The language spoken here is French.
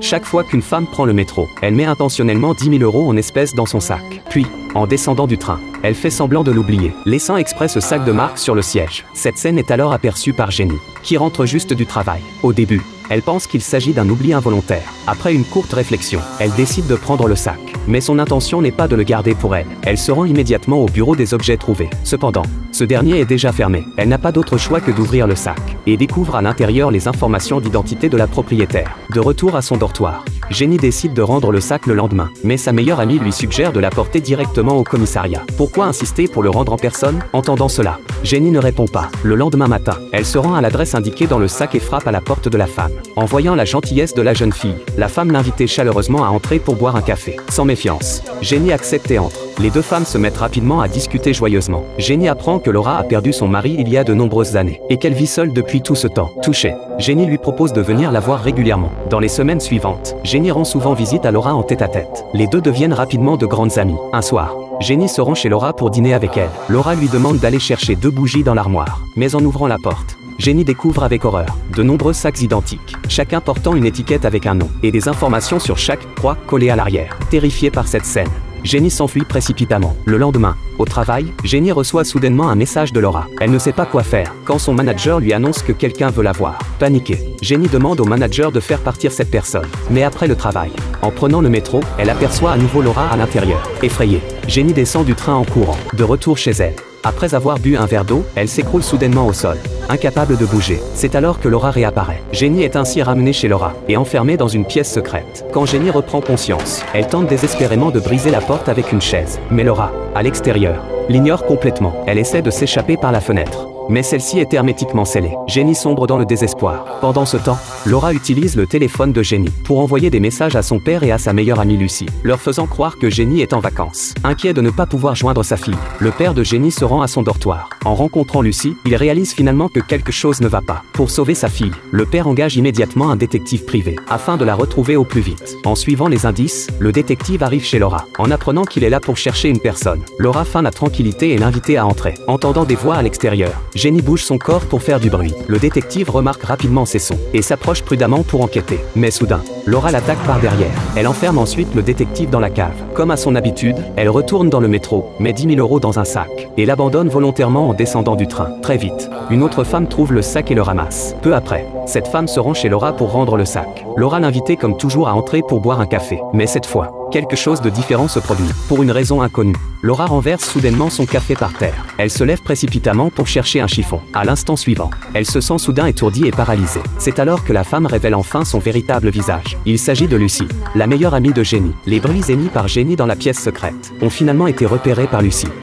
Chaque fois qu'une femme prend le métro, elle met intentionnellement 10 000 € en espèces dans son sac. Puis, en descendant du train, elle fait semblant de l'oublier, laissant exprès ce sac de marque sur le siège. Cette scène est alors aperçue par Jenny, qui rentre juste du travail. Au début, elle pense qu'il s'agit d'un oubli involontaire. Après une courte réflexion, elle décide de prendre le sac. Mais son intention n'est pas de le garder pour elle. Elle se rend immédiatement au bureau des objets trouvés. Cependant, ce dernier est déjà fermé. Elle n'a pas d'autre choix que d'ouvrir le sac et découvre à l'intérieur les informations d'identité de la propriétaire. De retour à son dortoir, Jenny décide de rendre le sac le lendemain, mais sa meilleure amie lui suggère de l'apporter directement au commissariat. Pourquoi insister pour le rendre en personne? Entendant cela, Jenny ne répond pas. Le lendemain matin, elle se rend à l'adresse indiquée dans le sac et frappe à la porte de la femme. En voyant la gentillesse de la jeune fille, la femme l'invitait chaleureusement à entrer pour boire un café. Sans méfiance, Jenny accepte et entre. Les deux femmes se mettent rapidement à discuter joyeusement. Jenny apprend que Laura a perdu son mari il y a de nombreuses années et qu'elle vit seule depuis tout ce temps. Touchée, Jenny lui propose de venir la voir régulièrement. Dans les semaines suivantes, Jenny rend souvent visite à Laura en tête-à-tête. Les deux deviennent rapidement de grandes amies. Un soir, Jenny se rend chez Laura pour dîner avec elle. Laura lui demande d'aller chercher 2 bougies dans l'armoire. Mais en ouvrant la porte, Jenny découvre avec horreur de nombreux sacs identiques, chacun portant une étiquette avec un nom et des informations sur chaque croix collées à l'arrière. Terrifiée par cette scène, Jenny s'enfuit précipitamment. Le lendemain, au travail, Jenny reçoit soudainement un message de Laura. Elle ne sait pas quoi faire quand son manager lui annonce que quelqu'un veut la voir. Paniquée, Jenny demande au manager de faire partir cette personne. Mais après le travail, en prenant le métro, elle aperçoit à nouveau Laura à l'intérieur. Effrayée, Jenny descend du train en courant. De retour chez elle, après avoir bu un verre d'eau, elle s'écroule soudainement au sol, incapable de bouger. C'est alors que Laura réapparaît. Jenny est ainsi ramenée chez Laura et enfermée dans une pièce secrète. Quand Jenny reprend conscience, elle tente désespérément de briser la porte avec une chaise. Mais Laura, à l'extérieur, l'ignore complètement. Elle essaie de s'échapper par la fenêtre, mais celle-ci est hermétiquement scellée. Jenny sombre dans le désespoir. Pendant ce temps, Laura utilise le téléphone de Jenny pour envoyer des messages à son père et à sa meilleure amie Lucie, leur faisant croire que Jenny est en vacances. Inquiet de ne pas pouvoir joindre sa fille, le père de Jenny se rend à son dortoir. En rencontrant Lucie, il réalise finalement que quelque chose ne va pas. Pour sauver sa fille, le père engage immédiatement un détective privé afin de la retrouver au plus vite. En suivant les indices, le détective arrive chez Laura. En apprenant qu'il est là pour chercher une personne, Laura feint la tranquillité et l'invite à entrer. Entendant des voix à l'extérieur, Jenny bouge son corps pour faire du bruit. Le détective remarque rapidement ces sons et s'approche prudemment pour enquêter. Mais soudain, Laura l'attaque par derrière. Elle enferme ensuite le détective dans la cave. Comme à son habitude, elle retourne dans le métro, met 10 000 € dans un sac et l'abandonne volontairement en descendant du train. Très vite, une autre femme trouve le sac et le ramasse. Peu après, cette femme se rend chez Laura pour rendre le sac. Laura l'invitait comme toujours à entrer pour boire un café. Mais cette fois, quelque chose de différent se produit. Pour une raison inconnue, Laura renverse soudainement son café par terre. Elle se lève précipitamment pour chercher un chiffon. À l'instant suivant, elle se sent soudain étourdie et paralysée. C'est alors que la femme révèle enfin son véritable visage. Il s'agit de Lucie, la meilleure amie de Jenny. Les bruits émis par Jenny dans la pièce secrète ont finalement été repérés par Lucie.